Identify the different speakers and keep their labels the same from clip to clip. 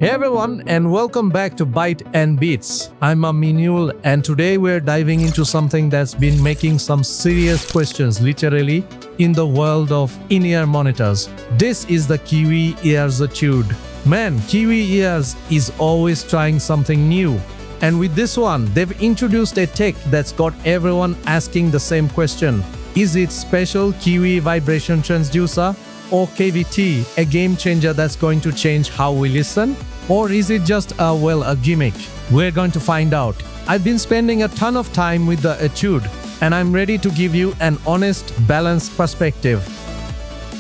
Speaker 1: Hey everyone, and welcome back to Byte and Beats. I'm Aminul, and today we're diving into something that's been making some serious questions literally in the world of in-ear monitors. This is the Kiwi Ears Étude. Man, Kiwi Ears is always trying something new. And with this one, they've introduced a tech that's got everyone asking the same question. Is it special Kiwi Vibration Transducer? Or KVT, a game changer that's going to change how we listen? Or is it just a gimmick? We're going to find out. I've been spending a ton of time with the Etude, and I'm ready to give you an honest, balanced perspective.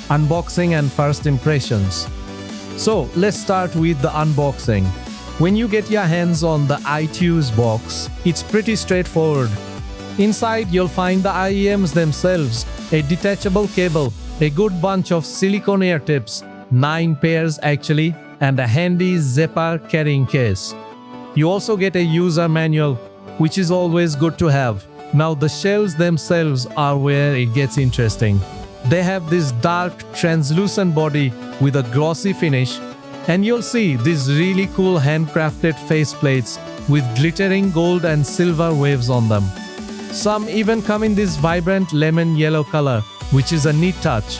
Speaker 1: Unboxing and first impressions. So let's start with the unboxing. When you get your hands on the iTunes box, it's pretty straightforward. Inside you'll find the IEMs themselves, a detachable cable, a good bunch of silicone ear tips, 9 pairs actually, and a handy zipper carrying case. You also get a user manual, which is always good to have. Now the shells themselves are where it gets interesting. They have this dark, translucent body with a glossy finish, and you'll see these really cool handcrafted faceplates with glittering gold and silver waves on them. Some even come in this vibrant lemon yellow color, which is a neat touch.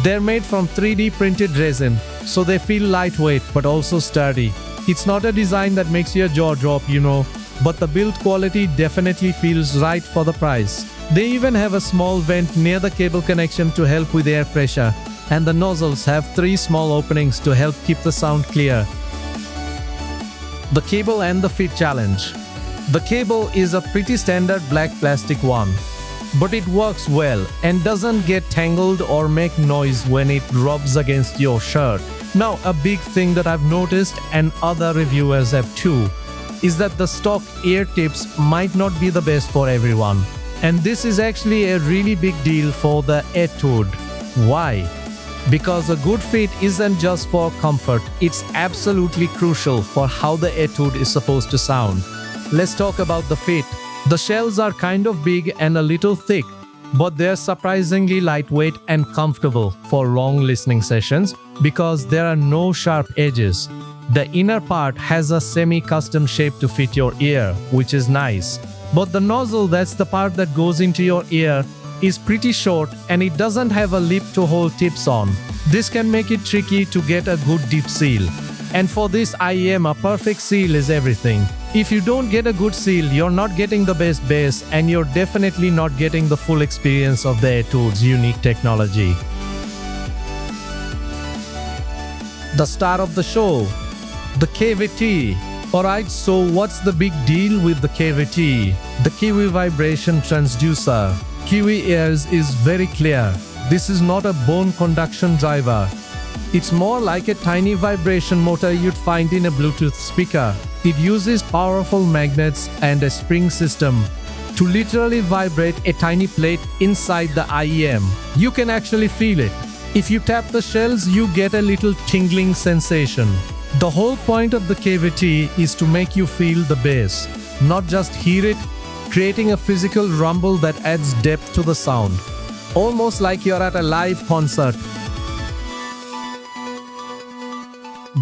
Speaker 1: They're made from 3D printed resin, so they feel lightweight but also sturdy. It's not a design that makes your jaw drop, but the build quality definitely feels right for the price. They even have a small vent near the cable connection to help with air pressure, and the nozzles have 3 small openings to help keep the sound clear. The cable and the fit challenge. The cable is a pretty standard black plastic one, but it works well and doesn't get tangled or make noise when it rubs against your shirt. Now, a big thing that I've noticed, and other reviewers have too, is that the stock ear tips might not be the best for everyone. And this is actually a really big deal for the Etude. Why? Because a good fit isn't just for comfort, it's absolutely crucial for how the Etude is supposed to sound. Let's talk about the fit. The shells are kind of big and a little thick, but they're surprisingly lightweight and comfortable for long listening sessions because there are no sharp edges. The inner part has a semi-custom shape to fit your ear, which is nice. But the nozzle, that's the part that goes into your ear, is pretty short and it doesn't have a lip to hold tips on. This can make it tricky to get a good deep seal. And for this IEM, a perfect seal is everything. If you don't get a good seal, you're not getting the best bass, and you're definitely not getting the full experience of the Etude's unique technology. The star of the show, the KVT. Alright, so what's the big deal with the KVT? The Kiwi Vibration Transducer. Kiwi Ears is very clear. This is not a bone conduction driver. It's more like a tiny vibration motor you'd find in a Bluetooth speaker. It uses powerful magnets and a spring system to literally vibrate a tiny plate inside the IEM. You can actually feel it. If you tap the shells, you get a little tingling sensation. The whole point of the KVT is to make you feel the bass, not just hear it, creating a physical rumble that adds depth to the sound. Almost like you're at a live concert.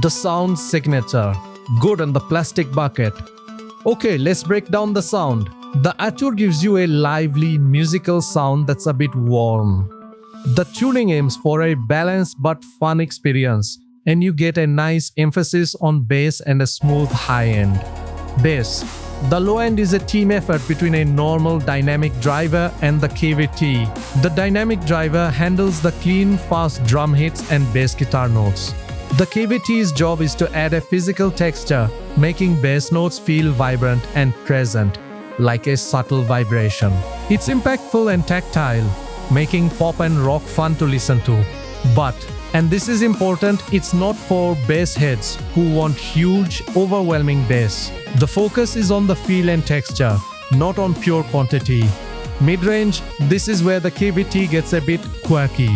Speaker 1: The sound signature. Good on the plastic bucket. Okay, let's break down the sound. The Etude gives you a lively, musical sound that's a bit warm. The tuning aims for a balanced but fun experience, and you get a nice emphasis on bass and a smooth high end. Bass. The low end is a team effort between a normal dynamic driver and the KVT. The dynamic driver handles the clean, fast drum hits and bass guitar notes. The KVT's job is to add a physical texture, making bass notes feel vibrant and present, like a subtle vibration. It's impactful and tactile, making pop and rock fun to listen to. But, and this is important, it's not for bass heads who want huge, overwhelming bass. The focus is on the feel and texture, not on pure quantity. Mid-range, this is where the KVT gets a bit quirky.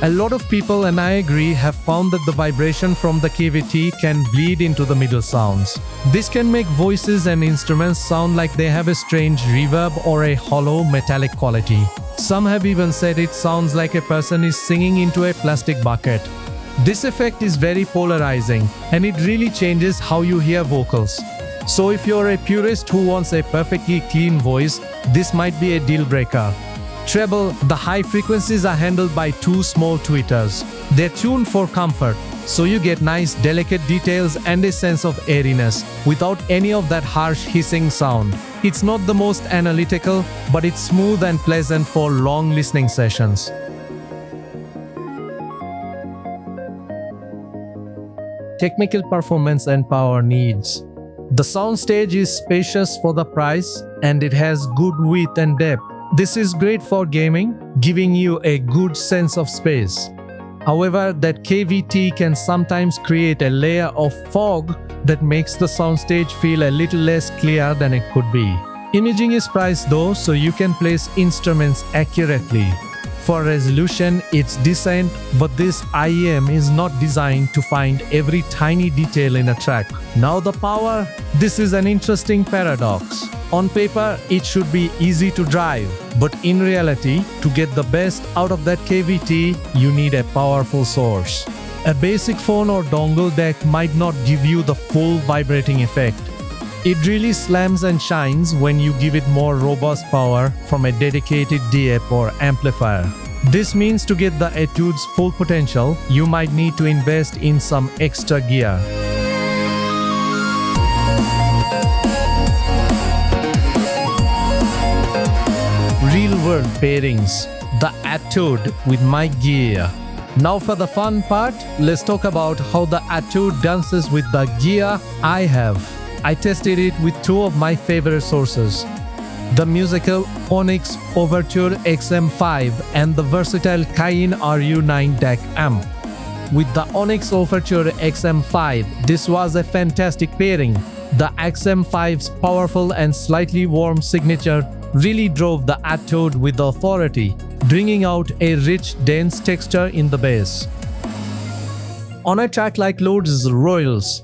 Speaker 1: A lot of people, and I agree, have found that the vibration from the KVT can bleed into the middle sounds. This can make voices and instruments sound like they have a strange reverb or a hollow metallic quality. Some have even said it sounds like a person is singing into a plastic bucket. This effect is very polarizing and it really changes how you hear vocals. So if you're a purist who wants a perfectly clean voice, this might be a deal breaker. Treble, the high frequencies are handled by two small tweeters. They're tuned for comfort, so you get nice delicate details and a sense of airiness without any of that harsh hissing sound. It's not the most analytical, but it's smooth and pleasant for long listening sessions. Technical performance and power needs. The soundstage is spacious for the price and it has good width and depth. This is great for gaming, giving you a good sense of space. However, that KVT can sometimes create a layer of fog that makes the soundstage feel a little less clear than it could be. Imaging is priced though, so you can place instruments accurately. For resolution, it's decent, but this IEM is not designed to find every tiny detail in a track. Now the power, this is an interesting paradox. On paper, it should be easy to drive, but in reality, to get the best out of that KVT, you need a powerful source. A basic phone or dongle deck might not give you the full vibrating effect. It really slams and shines when you give it more robust power from a dedicated DAP or amplifier. This means to get the Etude's full potential, you might need to invest in some extra gear. Real-world pairings, the Etude with my gear. Now for the fun part, let's talk about how the Etude dances with the gear I have. I tested it with two of my favorite sources, the musical ONIX Overture XM5 and the versatile Cayin RU9 DAC amp. With the ONIX Overture XM5, this was a fantastic pairing. The XM5's powerful and slightly warm signature really drove the Etude with authority, bringing out a rich, dense texture in the bass. On a track like Load's Royals,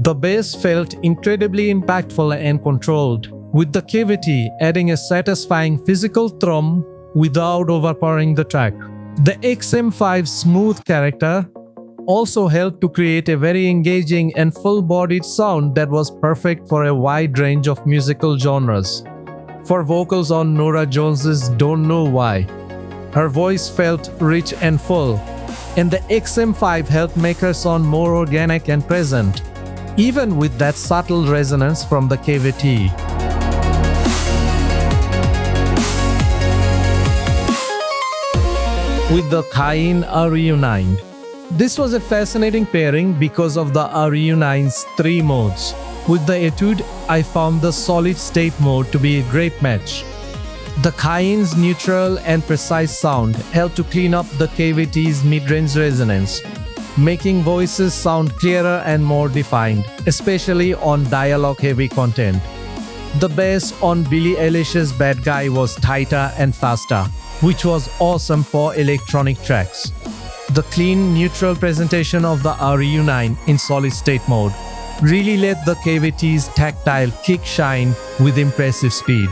Speaker 1: the bass felt incredibly impactful and controlled, with the KVT adding a satisfying physical thrum without overpowering the track. The XM5's smooth character also helped to create a very engaging and full-bodied sound that was perfect for a wide range of musical genres. For vocals on Norah Jones's Don't Know Why, her voice felt rich and full, and the XM5 helped make her sound more organic and present, even with that subtle resonance from the KVT. With the Cayin RU9. This was a fascinating pairing because of the RU9's 3 modes. With the Etude, I found the solid state mode to be a great match. The Cayin's neutral and precise sound helped to clean up the KVT's mid-range resonance, making voices sound clearer and more defined, especially on dialogue-heavy content. The bass on Billie Eilish's Bad Guy was tighter and faster, which was awesome for electronic tracks. The clean, neutral presentation of the RU9 in solid-state mode really let the KVT's tactile kick shine with impressive speed.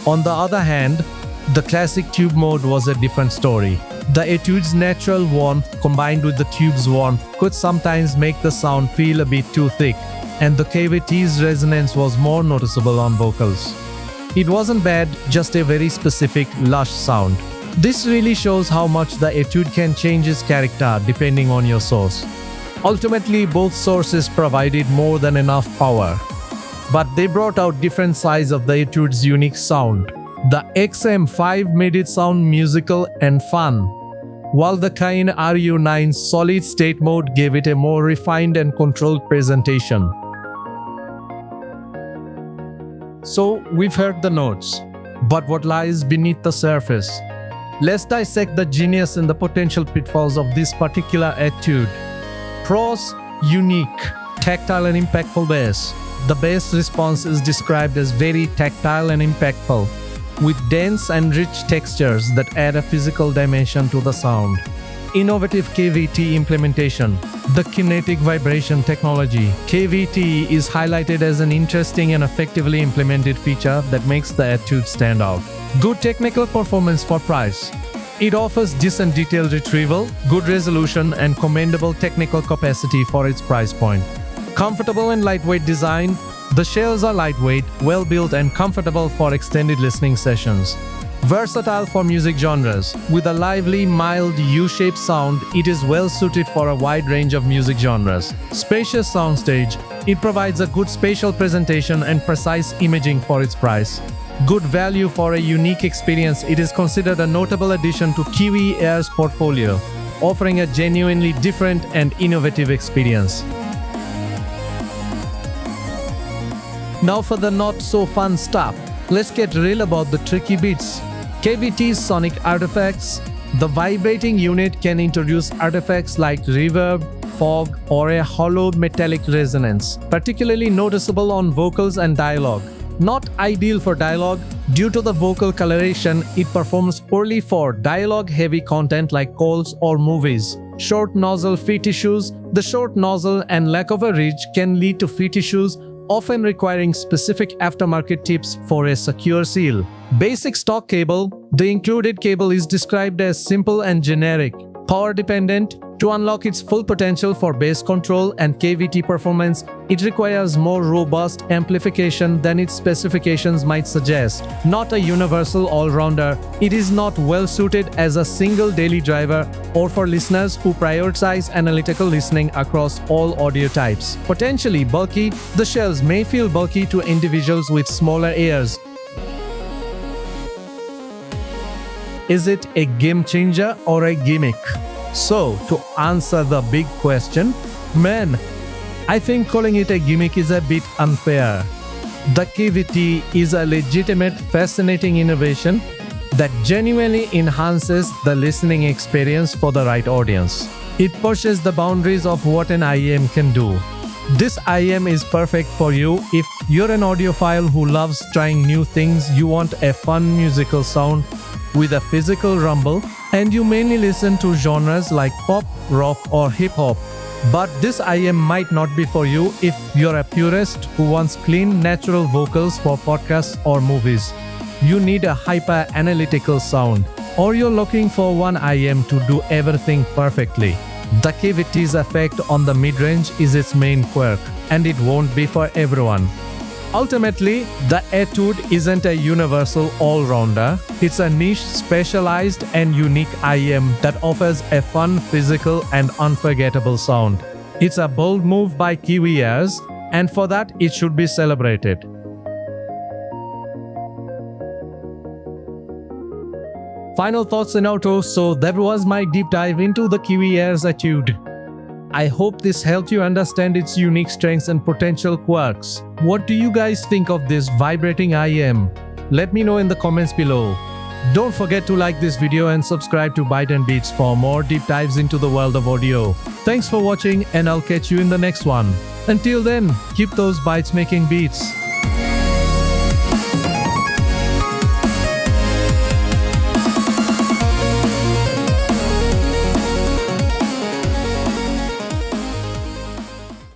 Speaker 1: On the other hand, the classic tube mode was a different story. The Etude's natural warmth combined with the tube's warmth could sometimes make the sound feel a bit too thick, and the KVT's resonance was more noticeable on vocals. It wasn't bad, just a very specific, lush sound. This really shows how much the Etude can change its character depending on your source. Ultimately, both sources provided more than enough power, but they brought out different sides of the Etude's unique sound. The XM5 made it sound musical and fun, while the Cayin RU9's solid-state mode gave it a more refined and controlled presentation. So, we've heard the notes, but what lies beneath the surface? Let's dissect the genius and the potential pitfalls of this particular Etude. Pros: unique, tactile and impactful bass. The bass response is described as very tactile and impactful, with dense and rich textures that add a physical dimension to the sound. Innovative KVT implementation. The kinetic vibration technology, KVT, is highlighted as an interesting and effectively implemented feature that makes the Etude stand out. Good technical performance for price. It offers decent detail retrieval, good resolution, and commendable technical capacity for its price point. Comfortable and lightweight design, the shells are lightweight, well-built, and comfortable for extended listening sessions. Versatile for music genres. With a lively, mild U-shaped sound, it is well suited for a wide range of music genres. Spacious soundstage. It provides a good spatial presentation and precise imaging for its price. Good value for a unique experience. It is considered a notable addition to Kiwi Ears portfolio, offering a genuinely different and innovative experience. Now for the not-so-fun stuff. Let's get real about the tricky bits. KVT's sonic artifacts. The vibrating unit can introduce artifacts like reverb, fog, or a hollow metallic resonance, particularly noticeable on vocals and dialogue. Not ideal for dialogue. Due to the vocal coloration, it performs poorly for dialogue-heavy content like calls or movies. Short nozzle feet issues. The short nozzle and lack of a ridge can lead to feet issues, often requiring specific aftermarket tips for a secure seal. Basic stock cable. The included cable is described as simple and generic, power dependent. To unlock its full potential for bass control and KVT performance, it requires more robust amplification than its specifications might suggest. Not a universal all-rounder, it is not well suited as a single daily driver or for listeners who prioritize analytical listening across all audio types. Potentially bulky, the shells may feel bulky to individuals with smaller ears. Is it a game changer or a gimmick? So, to answer the big question, man, I think calling it a gimmick is a bit unfair. The KVT is a legitimate, fascinating innovation that genuinely enhances the listening experience for the right audience. It pushes the boundaries of what an IEM can do. This IEM is perfect for you if you're an audiophile who loves trying new things, you want a fun musical sound with a physical rumble, and you mainly listen to genres like pop, rock, or hip-hop. But this IEM might not be for you if you're a purist who wants clean, natural vocals for podcasts or movies. You need a hyper-analytical sound, or you're looking for one IEM to do everything perfectly. The KVT's effect on the mid-range is its main quirk, and it won't be for everyone. Ultimately, the Etude isn't a universal all-rounder. It's a niche, specialized, and unique IEM that offers a fun, physical, and unforgettable sound. It's a bold move by Kiwi Ears, and for that, it should be celebrated. Final thoughts and outro. So that was my deep dive into the Kiwi Ears Etude. I hope this helped you understand its unique strengths and potential quirks. What do you guys think of this vibrating IEM? Let me know in the comments below. Don't forget to like this video and subscribe to Byte and Beats for more deep dives into the world of audio. Thanks for watching, and I'll catch you in the next one. Until then, keep those bytes making beats.